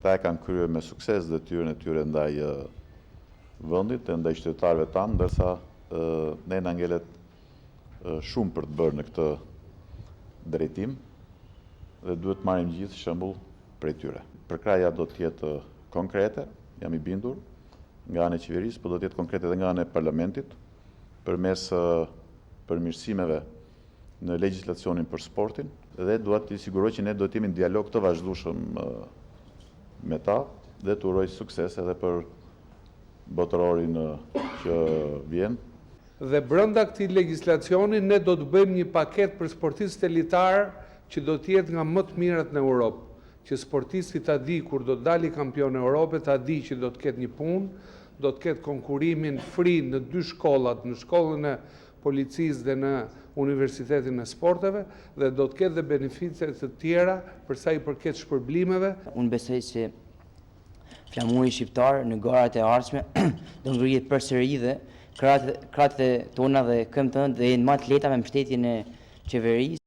Ta e kanë kryer me sukses detyrën e tyre ndaj vendit e ndaj qytetarëve tanë, ndërsa ne na ngelet shumë për të bërë në këtë drejtim dhe duhet marrim gjithë shembull prej tyre. Përkraja do të jetë konkrete, jam i bindur, nga ana e qeverisë, por do të jetë konkrete edhe nga ana e parlamentit, përmes përmirësimeve në legjislacionin për sportin dhe dua të siguroj që ne do të jemi në dialog të vazhdueshëm me ta dhe të uroj sukses edhe për botërorin që vjen. Dhe brenda këtij legjislacioni ne do të bëjmë një paketë për sportistët elitar që do të jetë nga më të mirat në Europë, që sportisti ta di kur do të dali kampion e Europës, ta di që do të ketë një punë, do të ketë konkurimin free në 2 shkollat, në shkollën e policisë dhe në Universitetin e Sporteve, dhe do të ketë dhe benefice të tjera për sa i përket shpërblimeve. Unë besoj se flamuri shqiptar në garat e ardhshme do ngrihet përsëri dhe kratë tona dhe këmbët tonë do jenë më të lehta me mbështetjen e qeverisë.